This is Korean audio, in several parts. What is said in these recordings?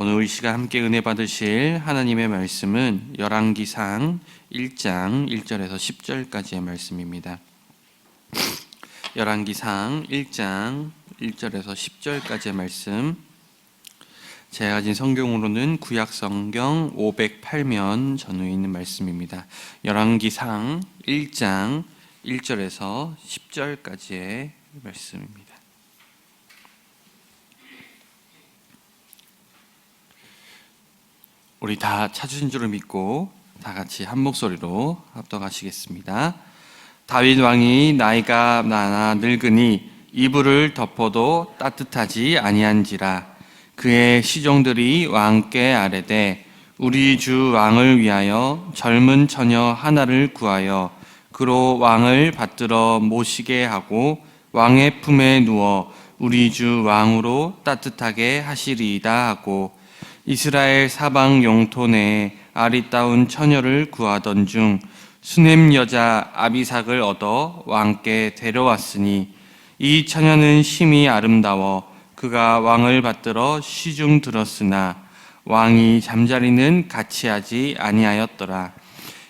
오늘 이 시간 함께 은혜 받으실 하나님의 말씀은 열왕기상 1장 1절에서 10절까지의 말씀입니다. 열왕기상 1장 1절에서 10절까지의 말씀, 제가 가진 성경으로는 구약성경 508면 전후에 있는 말씀입니다. 열왕기상 1장 1절에서 10절까지의 말씀입니다. 우리 다 찾으신 줄을 믿고 다 같이 한 목소리로 합독하시겠습니다. 다윗 왕이 나이가 많아 늙으니 이불을 덮어도 따뜻하지 아니한지라. 그의 시종들이 왕께 아뢰되 우리 주 왕을 위하여 젊은 처녀 하나를 구하여 그로 왕을 받들어 모시게 하고 왕의 품에 누워 우리 주 왕으로 따뜻하게 하시리이다 하고, 이스라엘 사방 영토 내에 아리따운 처녀를 구하던 중 수넴 여자 아비삭을 얻어 왕께 데려왔으니 이 처녀는 심히 아름다워 그가 왕을 받들어 시중 들었으나 왕이 잠자리는 같이 하지 아니하였더라.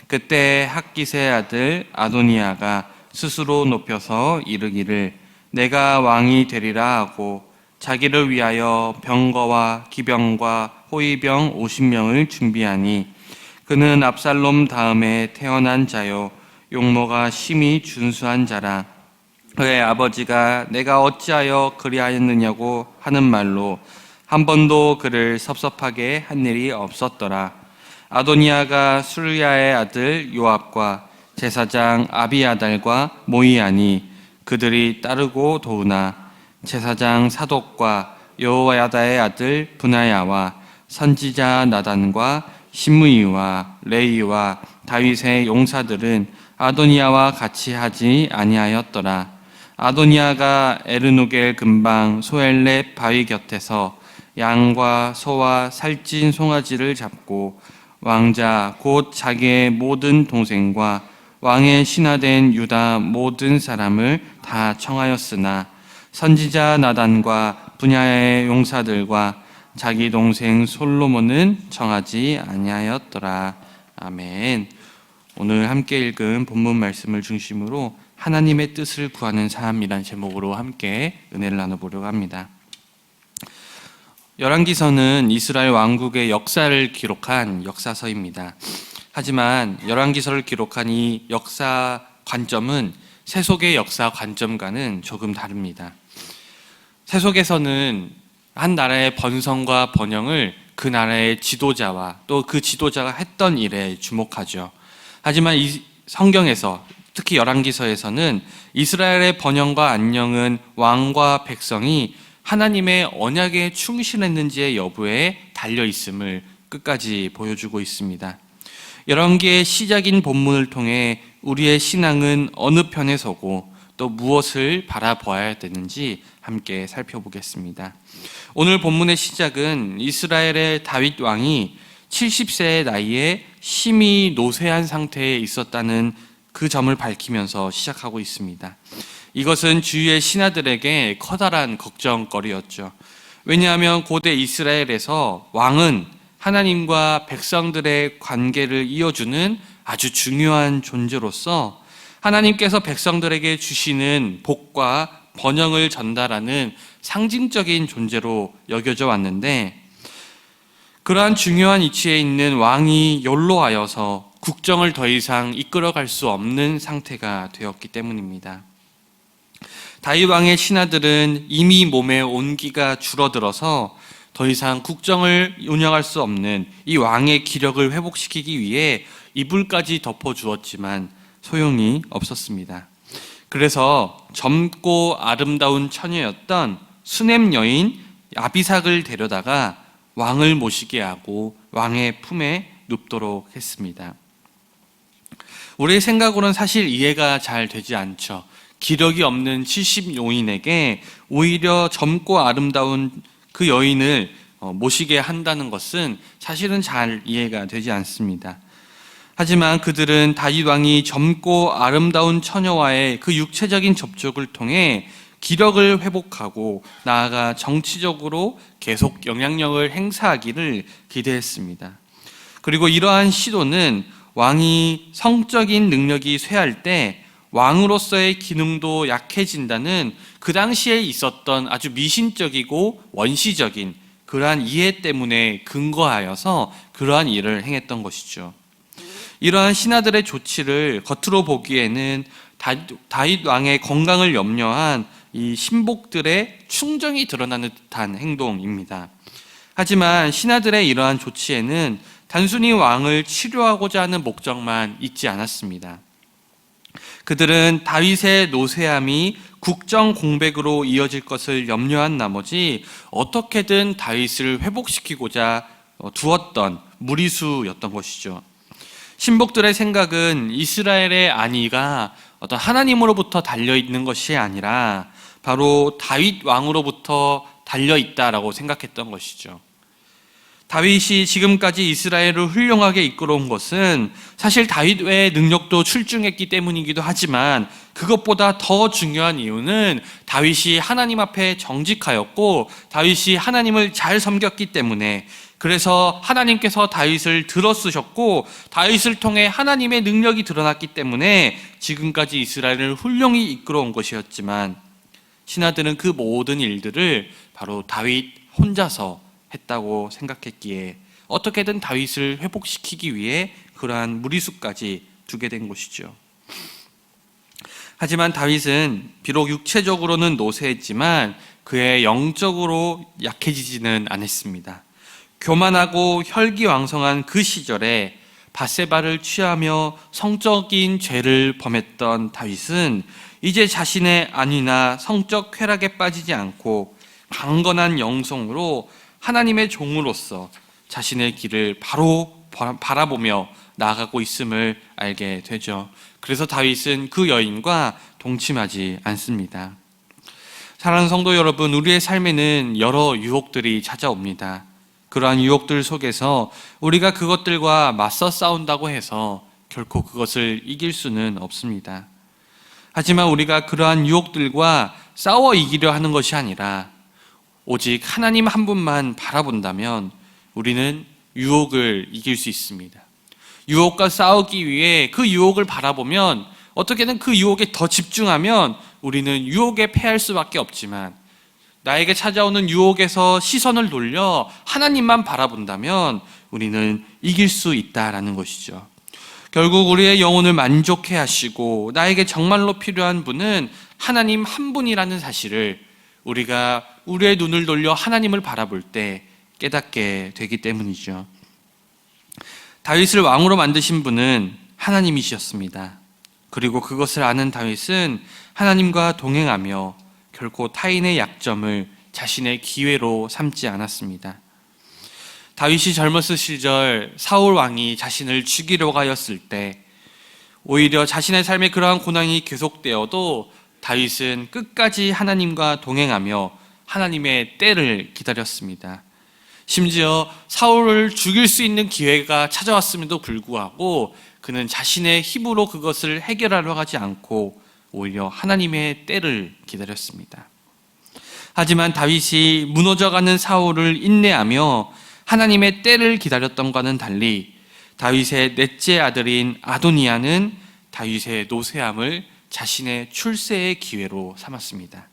그때 학깃의 아들 아도니아가 스스로 높여서 이르기를 내가 왕이 되리라 하고 자기를 위하여 병거와 기병과 호위병 50명을 준비하니, 그는 압살롬 다음에 태어난 자요 용모가 심히 준수한 자라. 그의 아버지가 내가 어찌하여 그리하였느냐고 하는 말로 한 번도 그를 섭섭하게 한 일이 없었더라. 아도니아가 수르야의 아들 요압과 제사장 아비아달과 모이하니 그들이 따르고 도우나, 제사장 사독과 여호야다의 아들 분하야와 선지자 나단과 시므이와 레이와 다윗의 용사들은 아도니아와 같이 하지 아니하였더라. 아도니아가 에르누겔 근방 소엘렙 바위 곁에서 양과 소와 살찐 송아지를 잡고 왕자 곧 자기의 모든 동생과 왕의 신하된 유다 모든 사람을 다 청하였으나 선지자 나단과 분야의 용사들과 자기 동생 솔로몬은 청하지 아니하였더라. 아멘. 오늘 함께 읽은 본문 말씀을 중심으로 하나님의 뜻을 구하는 삶이란 제목으로 함께 은혜를 나눠보려고 합니다. 열왕기서는 이스라엘 왕국의 역사를 기록한 역사서입니다. 하지만 열왕기서를 기록한 이 역사 관점은 세속의 역사 관점과는 조금 다릅니다. 세속에서는 한 나라의 번성과 번영을 그 나라의 지도자와 또 그 지도자가 했던 일에 주목하죠. 하지만 이 성경에서, 특히 열왕기서에서는 이스라엘의 번영과 안녕은 왕과 백성이 하나님의 언약에 충실했는지의 여부에 달려 있음을 끝까지 보여주고 있습니다. 열왕기의 시작인 본문을 통해 우리의 신앙은 어느 편에 서고 또 무엇을 바라보아야 되는지 함께 살펴보겠습니다. 오늘 본문의 시작은 이스라엘의 다윗 왕이 70세의 나이에 심히 노쇠한 상태에 있었다는 그 점을 밝히면서 시작하고 있습니다. 이것은 주위의 신하들에게 커다란 걱정거리였죠. 왜냐하면 고대 이스라엘에서 왕은 하나님과 백성들의 관계를 이어주는 아주 중요한 존재로서 하나님께서 백성들에게 주시는 복과 번영을 전달하는 상징적인 존재로 여겨져 왔는데, 그러한 중요한 위치에 있는 왕이 연로하여서 국정을 더 이상 이끌어갈 수 없는 상태가 되었기 때문입니다. 다윗 왕의 신하들은 이미 몸에 온기가 줄어들어서 더 이상 국정을 운영할 수 없는 이 왕의 기력을 회복시키기 위해 이불까지 덮어주었지만 소용이 없었습니다. 그래서 젊고 아름다운 처녀였던 수넴 여인 아비삭을 데려다가 왕을 모시게 하고 왕의 품에 눕도록 했습니다. 우리의 생각으로는 사실 이해가 잘 되지 않죠. 기력이 없는 70노인에게 오히려 젊고 아름다운 그 여인을 모시게 한다는 것은 사실은 잘 이해가 되지 않습니다. 하지만 그들은 다윗 왕이 젊고 아름다운 처녀와의 그 육체적인 접촉을 통해 기력을 회복하고 나아가 정치적으로 계속 영향력을 행사하기를 기대했습니다. 그리고 이러한 시도는 왕이 성적인 능력이 쇠할 때 왕으로서의 기능도 약해진다는 그 당시에 있었던 아주 미신적이고 원시적인 그러한 이해 때문에 근거하여서 그러한 일을 행했던 것이죠. 이러한 신하들의 조치를 겉으로 보기에는 다윗 왕의 건강을 염려한 이 신복들의 충정이 드러나는 듯한 행동입니다. 하지만 신하들의 이러한 조치에는 단순히 왕을 치료하고자 하는 목적만 있지 않았습니다. 그들은 다윗의 노쇠함이 국정 공백으로 이어질 것을 염려한 나머지 어떻게든 다윗을 회복시키고자 두었던 무리수였던 것이죠. 신복들의 생각은 이스라엘의 안위가 어떤 하나님으로부터 달려있는 것이 아니라 바로 다윗 왕으로부터 달려있다라고 생각했던 것이죠. 다윗이 지금까지 이스라엘을 훌륭하게 이끌어온 것은 사실 다윗 외의 능력도 출중했기 때문이기도 하지만 그것보다 더 중요한 이유는 다윗이 하나님 앞에 정직하였고 다윗이 하나님을 잘 섬겼기 때문에, 그래서 하나님께서 다윗을 들어쓰셨고 다윗을 통해 하나님의 능력이 드러났기 때문에 지금까지 이스라엘을 훌륭히 이끌어온 것이었지만, 신하들은 그 모든 일들을 바로 다윗 혼자서 했다고 생각했기에 어떻게든 다윗을 회복시키기 위해 그러한 무리수까지 두게 된 것이죠. 하지만 다윗은 비록 육체적으로는 노쇠했지만 그의 영적으로 약해지지는 않았습니다. 교만하고 혈기왕성한 그 시절에 밧세바를 취하며 성적인 죄를 범했던 다윗은 이제 자신의 안위나 성적 쾌락에 빠지지 않고 강건한 영성으로 하나님의 종으로서 자신의 길을 바로 바라보며 나아가고 있음을 알게 되죠. 그래서 다윗은 그 여인과 동침하지 않습니다. 사랑하는 성도 여러분, 우리의 삶에는 여러 유혹들이 찾아옵니다. 그러한 유혹들 속에서 우리가 그것들과 맞서 싸운다고 해서 결코 그것을 이길 수는 없습니다. 하지만 우리가 그러한 유혹들과 싸워 이기려 하는 것이 아니라 오직 하나님 한 분만 바라본다면 우리는 유혹을 이길 수 있습니다. 유혹과 싸우기 위해 그 유혹을 바라보면, 어떻게든 그 유혹에 더 집중하면 우리는 유혹에 패할 수밖에 없지만, 나에게 찾아오는 유혹에서 시선을 돌려 하나님만 바라본다면 우리는 이길 수 있다라는 것이죠. 결국 우리의 영혼을 만족해 하시고 나에게 정말로 필요한 분은 하나님 한 분이라는 사실을 우리가 우리의 눈을 돌려 하나님을 바라볼 때 깨닫게 되기 때문이죠. 다윗을 왕으로 만드신 분은 하나님이셨습니다. 그리고 그것을 아는 다윗은 하나님과 동행하며 결코 타인의 약점을 자신의 기회로 삼지 않았습니다. 다윗이 젊었을 시절 사울 왕이 자신을 죽이려고 하였을 때 오히려 자신의 삶에 그러한 고난이 계속되어도 다윗은 끝까지 하나님과 동행하며 하나님의 때를 기다렸습니다. 심지어 사울을 죽일 수 있는 기회가 찾아왔음에도 불구하고 그는 자신의 힘으로 그것을 해결하려 하지 않고 오히려 하나님의 때를 기다렸습니다. 하지만 다윗이 무너져가는 사울을 인내하며 하나님의 때를 기다렸던과는 달리 다윗의 넷째 아들인 아도니아는 다윗의 노쇠함을 자신의 출세의 기회로 삼았습니다.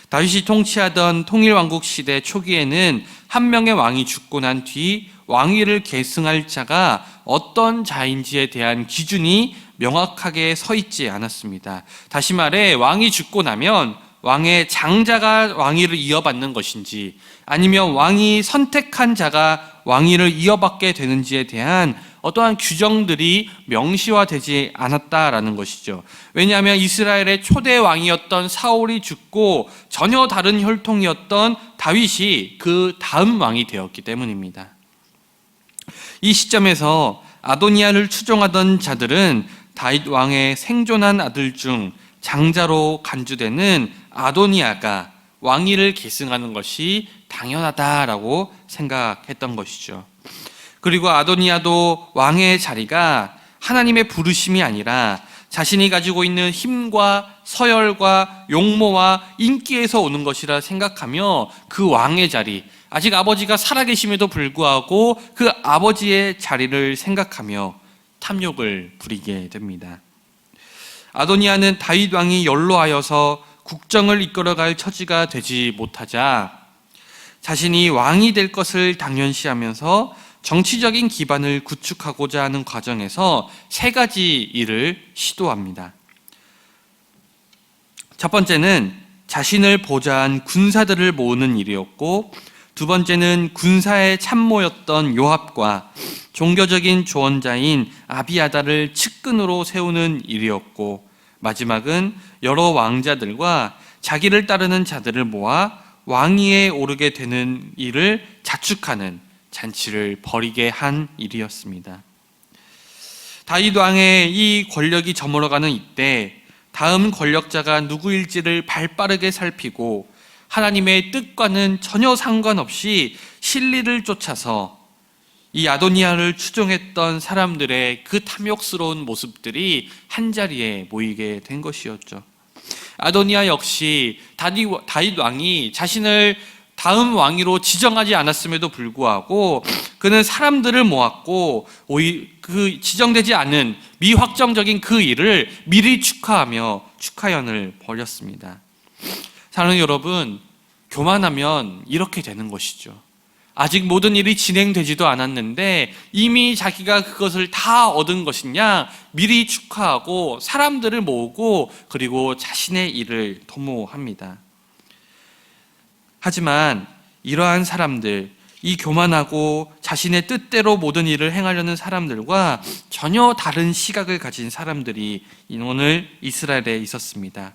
다윗이 통치하던 통일왕국 시대 초기에는 한 명의 왕이 죽고 난 뒤 왕위를 계승할 자가 어떤 자인지에 대한 기준이 명확하게 서 있지 않았습니다. 다시 말해 왕이 죽고 나면 왕의 장자가 왕위를 이어받는 것인지 아니면 왕이 선택한 자가 왕위를 이어받게 되는지에 대한 어떠한 규정들이 명시화되지 않았다라는 것이죠. 왜냐하면 이스라엘의 초대 왕이었던 사울이 죽고 전혀 다른 혈통이었던 다윗이 그 다음 왕이 되었기 때문입니다. 이 시점에서 아도니아를 추종하던 자들은 다윗 왕의 생존한 아들 중 장자로 간주되는 아도니아가 왕위를 계승하는 것이 당연하다라고 생각했던 것이죠. 그리고 아도니아도 왕의 자리가 하나님의 부르심이 아니라 자신이 가지고 있는 힘과 서열과 용모와 인기에서 오는 것이라 생각하며 그 왕의 자리, 아직 아버지가 살아계심에도 불구하고 그 아버지의 자리를 생각하며 탐욕을 부리게 됩니다. 아도니아는 다윗 왕이 연로하여서 국정을 이끌어갈 처지가 되지 못하자 자신이 왕이 될 것을 당연시하면서 정치적인 기반을 구축하고자 하는 과정에서 세 가지 일을 시도합니다. 첫 번째는 자신을 보좌한 군사들을 모으는 일이었고, 두 번째는 군사의 참모였던 요압과 종교적인 조언자인 아비아다를 측근으로 세우는 일이었고, 마지막은 여러 왕자들과 자기를 따르는 자들을 모아 왕위에 오르게 되는 일을 자축하는 잔치를 벌이게 한 일이었습니다. 다윗 왕의 이 권력이 저물어가는 이때 다음 권력자가 누구일지를 발빠르게 살피고 하나님의 뜻과는 전혀 상관없이 실리를 쫓아서 이 아도니아를 추종했던 사람들의 그 탐욕스러운 모습들이 한자리에 모이게 된 것이었죠. 아도니아 역시 다윗 왕이 자신을 다음 왕위로 지정하지 않았음에도 불구하고 그는 사람들을 모았고 그 지정되지 않은 미확정적인 그 일을 미리 축하하며 축하연을 벌였습니다. 사랑하는 여러분, 교만하면 이렇게 되는 것이죠. 아직 모든 일이 진행되지도 않았는데 이미 자기가 그것을 다 얻은 것이냐 미리 축하하고 사람들을 모으고 그리고 자신의 일을 도모합니다. 하지만 이러한 사람들, 이 교만하고 자신의 뜻대로 모든 일을 행하려는 사람들과 전혀 다른 시각을 가진 사람들이 오늘 이스라엘에 있었습니다.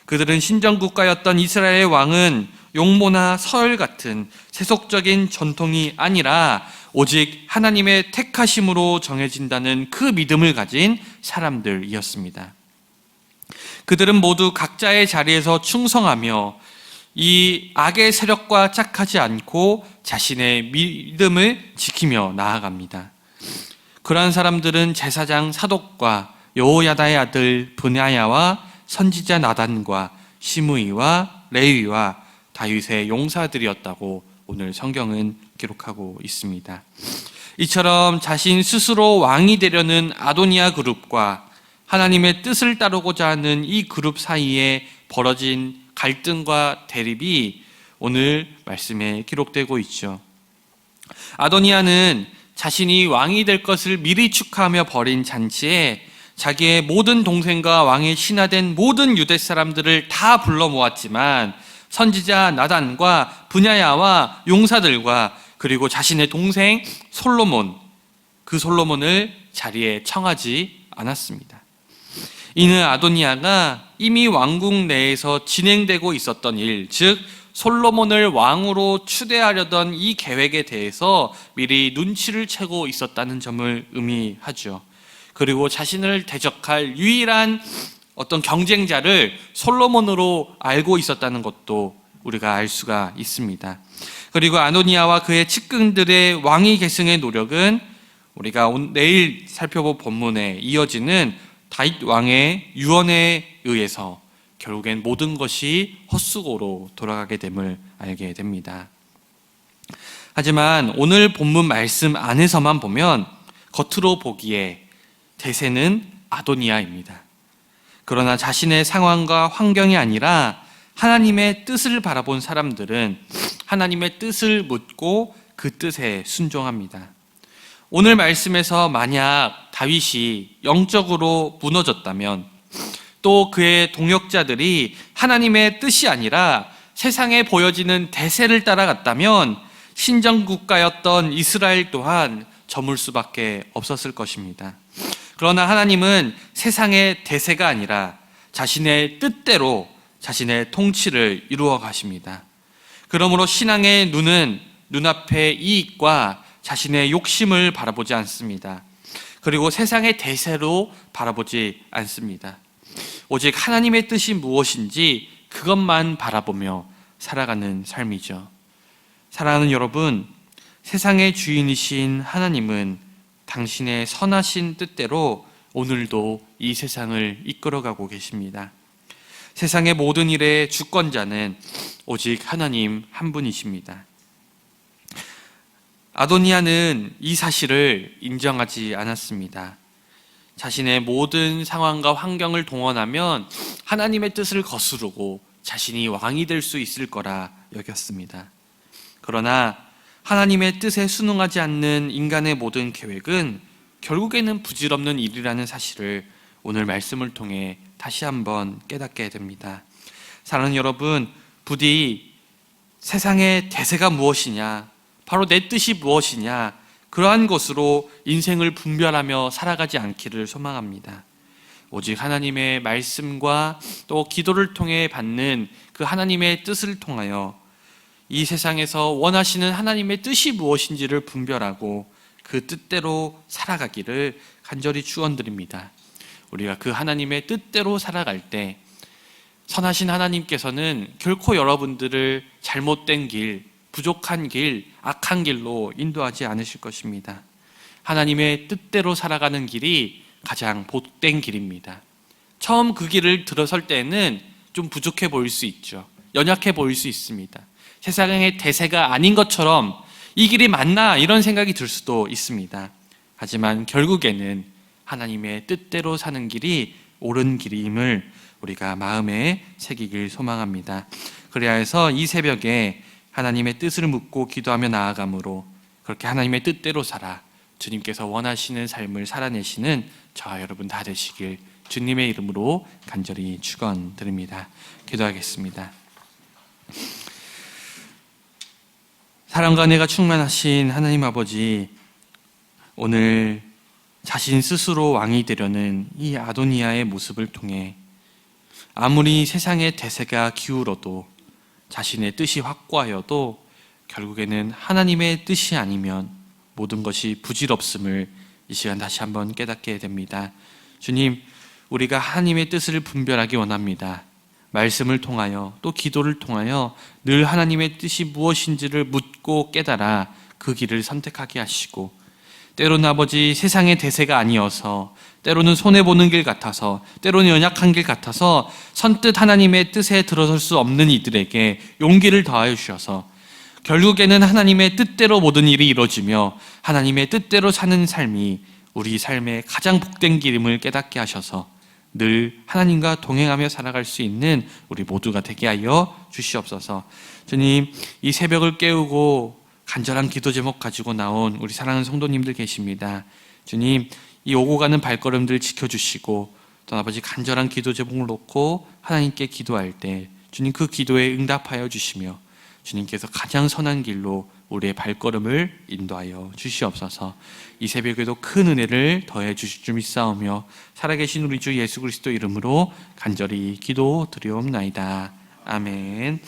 그들은 신정국가였던 이스라엘의 왕은 용모나 서열 같은 세속적인 전통이 아니라 오직 하나님의 택하심으로 정해진다는 그 믿음을 가진 사람들이었습니다. 그들은 모두 각자의 자리에서 충성하며 이 악의 세력과 짝하지 않고 자신의 믿음을 지키며 나아갑니다. 그러한 사람들은 제사장 사독과 여호야다의 아들 브냐야와 선지자 나단과 시므이와 레위와 다윗의 용사들이었다고 오늘 성경은 기록하고 있습니다. 이처럼 자신 스스로 왕이 되려는 아도니아 그룹과 하나님의 뜻을 따르고자 하는 이 그룹 사이에 벌어진 갈등과 대립이 오늘 말씀에 기록되고 있죠. 아도니아는 자신이 왕이 될 것을 미리 축하하며 벌인 잔치에 자기의 모든 동생과 왕의 신하된 모든 유대 사람들을 다 불러 모았지만 선지자 나단과 브냐야와 용사들과 그리고 자신의 동생 솔로몬, 그 솔로몬을 자리에 청하지 않았습니다. 이는 아도니아가 이미 왕국 내에서 진행되고 있었던 일, 즉 솔로몬을 왕으로 추대하려던 이 계획에 대해서 미리 눈치를 채고 있었다는 점을 의미하죠. 그리고 자신을 대적할 유일한 어떤 경쟁자를 솔로몬으로 알고 있었다는 것도 우리가 알 수가 있습니다. 그리고 아도니아와 그의 측근들의 왕위 계승의 노력은 우리가 내일 살펴볼 본문에 이어지는 다윗 왕의 유언에 의해서 결국엔 모든 것이 헛수고로 돌아가게 됨을 알게 됩니다. 하지만 오늘 본문 말씀 안에서만 보면 겉으로 보기에 대세는 아도니아입니다. 그러나 자신의 상황과 환경이 아니라 하나님의 뜻을 바라본 사람들은 하나님의 뜻을 묻고 그 뜻에 순종합니다. 오늘 말씀에서 만약 다윗이 영적으로 무너졌다면, 또 그의 동역자들이 하나님의 뜻이 아니라 세상에 보여지는 대세를 따라갔다면 신정국가였던 이스라엘 또한 저물 수밖에 없었을 것입니다. 그러나 하나님은 세상의 대세가 아니라 자신의 뜻대로 자신의 통치를 이루어 가십니다. 그러므로 신앙의 눈은 눈앞의 이익과 자신의 욕심을 바라보지 않습니다. 그리고 세상의 대세로 바라보지 않습니다. 오직 하나님의 뜻이 무엇인지 그것만 바라보며 살아가는 삶이죠. 사랑하는 여러분, 세상의 주인이신 하나님은 당신의 선하신 뜻대로 오늘도 이 세상을 이끌어가고 계십니다. 세상의 모든 일의 주권자는 오직 하나님 한 분이십니다. 아도니아는 이 사실을 인정하지 않았습니다. 자신의 모든 상황과 환경을 동원하면 하나님의 뜻을 거스르고 자신이 왕이 될 수 있을 거라 여겼습니다. 그러나 하나님의 뜻에 순응하지 않는 인간의 모든 계획은 결국에는 부질없는 일이라는 사실을 오늘 말씀을 통해 다시 한번 깨닫게 됩니다. 사랑하는 여러분, 부디 세상의 대세가 무엇이냐, 바로 내 뜻이 무엇이냐, 그러한 것으로 인생을 분별하며 살아가지 않기를 소망합니다. 오직 하나님의 말씀과 또 기도를 통해 받는 그 하나님의 뜻을 통하여 이 세상에서 원하시는 하나님의 뜻이 무엇인지를 분별하고 그 뜻대로 살아가기를 간절히 축원드립니다. 우리가 그 하나님의 뜻대로 살아갈 때 선하신 하나님께서는 결코 여러분들을 잘못된 길, 부족한 길, 악한 길로 인도하지 않으실 것입니다. 하나님의 뜻대로 살아가는 길이 가장 복된 길입니다. 처음 그 길을 들어설 때는 좀 부족해 보일 수 있죠. 연약해 보일 수 있습니다. 세상의 대세가 아닌 것처럼 이 길이 맞나 이런 생각이 들 수도 있습니다. 하지만 결국에는 하나님의 뜻대로 사는 길이 옳은 길임을 우리가 마음에 새기길 소망합니다. 그래야 해서 이 새벽에 하나님의 뜻을 묻고 기도하며 나아감으로 그렇게 하나님의 뜻대로 살아 주님께서 원하시는 삶을 살아내시는 저와 여러분 다 되시길 주님의 이름으로 간절히 축원드립니다. 기도하겠습니다. 사랑과 은혜가 충만하신 하나님 아버지, 오늘 자신 스스로 왕이 되려는 이 아도니아의 모습을 통해 아무리 세상의 대세가 기울어도 자신의 뜻이 확고하여도 결국에는 하나님의 뜻이 아니면 모든 것이 부질없음을 이 시간 다시 한번 깨닫게 됩니다. 주님, 우리가 하나님의 뜻을 분별하기 원합니다. 말씀을 통하여 또 기도를 통하여 늘 하나님의 뜻이 무엇인지를 묻고 깨달아 그 길을 선택하게 하시고, 때로는 아버지 세상의 대세가 아니어서, 때로는 손해보는 길 같아서, 때로는 연약한 길 같아서 선뜻 하나님의 뜻에 들어설 수 없는 이들에게 용기를 더하여 주셔서 결국에는 하나님의 뜻대로 모든 일이 이루어지며 하나님의 뜻대로 사는 삶이 우리 삶의 가장 복된 길임을 깨닫게 하셔서 늘 하나님과 동행하며 살아갈 수 있는 우리 모두가 되게 하여 주시옵소서. 주님, 이 새벽을 깨우고 간절한 기도 제목 가지고 나온 우리 사랑하는 성도님들 계십니다. 주님, 이 오고 가는 발걸음들 지켜주시고 또 아버지 간절한 기도 제목을 놓고 하나님께 기도할 때 주님 그 기도에 응답하여 주시며 주님께서 가장 선한 길로 우리의 발걸음을 인도하여 주시옵소서. 이 새벽에도 큰 은혜를 더해 주실 줄 믿사오며 살아계신 우리 주 예수 그리스도 이름으로 간절히 기도 드리옵나이다. 아멘.